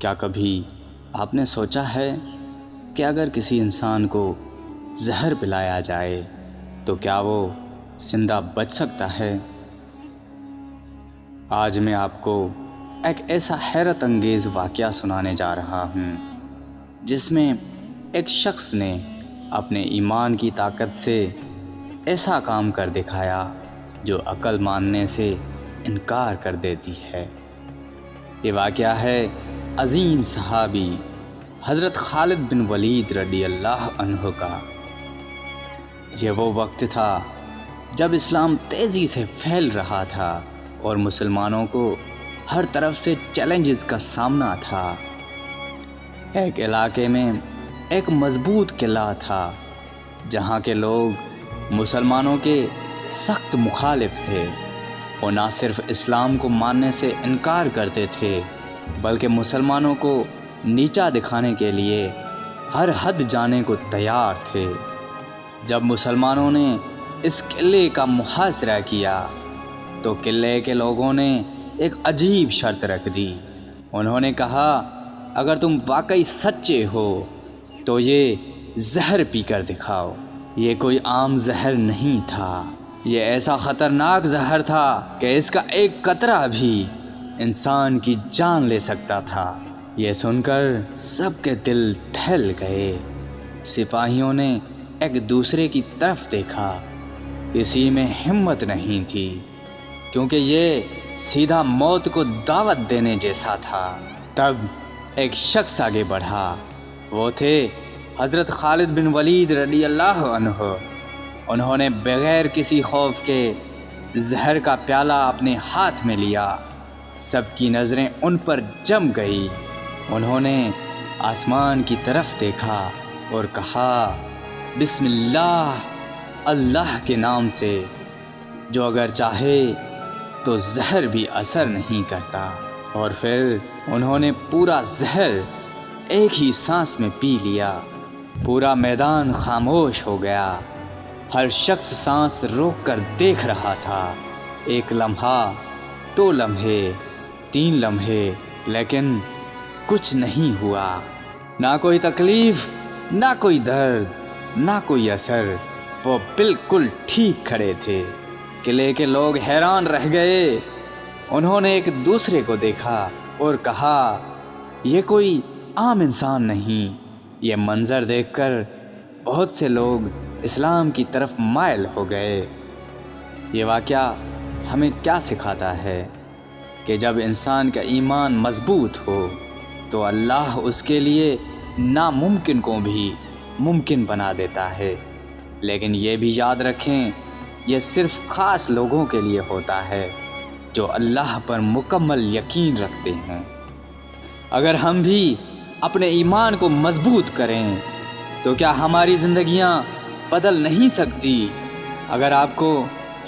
کیا کبھی آپ نے سوچا ہے کہ اگر کسی انسان کو زہر پلایا جائے تو کیا وہ زندہ بچ سکتا ہے؟ آج میں آپ کو ایک ایسا حیرت انگیز واقعہ سنانے جا رہا ہوں جس میں ایک شخص نے اپنے ایمان کی طاقت سے ایسا کام کر دکھایا جو عقل ماننے سے انکار کر دیتی ہے۔ یہ واقعہ ہے عظیم صحابی حضرت خالد بن ولید رضی اللہ عنہ کا۔ یہ وہ وقت تھا جب اسلام تیزی سے پھیل رہا تھا اور مسلمانوں کو ہر طرف سے چیلنجز کا سامنا تھا۔ ایک علاقے میں ایک مضبوط قلعہ تھا جہاں کے لوگ مسلمانوں کے سخت مخالف تھے۔ وہ نہ صرف اسلام کو ماننے سے انکار کرتے تھے بلکہ مسلمانوں کو نیچا دکھانے کے لیے ہر حد جانے کو تیار تھے۔ جب مسلمانوں نے اس قلعے کا محاصرہ کیا تو قلعے کے لوگوں نے ایک عجیب شرط رکھ دی۔ انہوں نے کہا، اگر تم واقعی سچے ہو تو یہ زہر پی کر دکھاؤ۔ یہ کوئی عام زہر نہیں تھا، یہ ایسا خطرناک زہر تھا کہ اس کا ایک قطرہ بھی انسان کی جان لے سکتا تھا۔ یہ سن کر سب کے دل دہل گئے۔ سپاہیوں نے ایک دوسرے کی طرف دیکھا، کسی میں ہمت نہیں تھی کیونکہ یہ سیدھا موت کو دعوت دینے جیسا تھا۔ تب ایک شخص آگے بڑھا، وہ تھے حضرت خالد بن ولید رضی اللہ عنہ۔ انہوں نے بغیر کسی خوف کے زہر کا پیالہ اپنے ہاتھ میں لیا۔ سب کی نظریں ان پر جم گئی۔ انہوں نے آسمان کی طرف دیکھا اور کہا، بسم اللہ، اللہ کے نام سے جو اگر چاہے تو زہر بھی اثر نہیں کرتا۔ اور پھر انہوں نے پورا زہر ایک ہی سانس میں پی لیا۔ پورا میدان خاموش ہو گیا۔ ہر شخص سانس روک کر دیکھ رہا تھا۔ ایک لمحہ، 2 لمحے، 3 لمحے، لیکن کچھ نہیں ہوا۔ نہ کوئی تکلیف، نہ کوئی درد، نہ کوئی اثر۔ وہ بالکل ٹھیک کھڑے تھے۔ قلعے کے لوگ حیران رہ گئے۔ انہوں نے ایک دوسرے کو دیکھا اور کہا، یہ کوئی عام انسان نہیں۔ یہ منظر دیکھ کر بہت سے لوگ اسلام کی طرف مائل ہو گئے۔ یہ واقعہ ہمیں کیا سکھاتا ہے کہ جب انسان کا ایمان مضبوط ہو تو اللہ اس کے لیے ناممکن کو بھی ممکن بنا دیتا ہے۔ لیکن یہ بھی یاد رکھیں، یہ صرف خاص لوگوں کے لیے ہوتا ہے جو اللہ پر مکمل یقین رکھتے ہیں۔ اگر ہم بھی اپنے ایمان کو مضبوط کریں تو کیا ہماری زندگیاں بدل نہیں سکتی؟ اگر آپ کو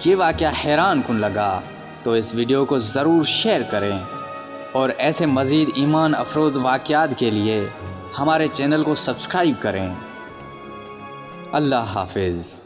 یہ واقعہ حیران کن لگا تو اس ویڈیو کو ضرور شیئر کریں اور ایسے مزید ایمان افروز واقعات کے لیے ہمارے چینل کو سبسکرائب کریں۔ اللہ حافظ۔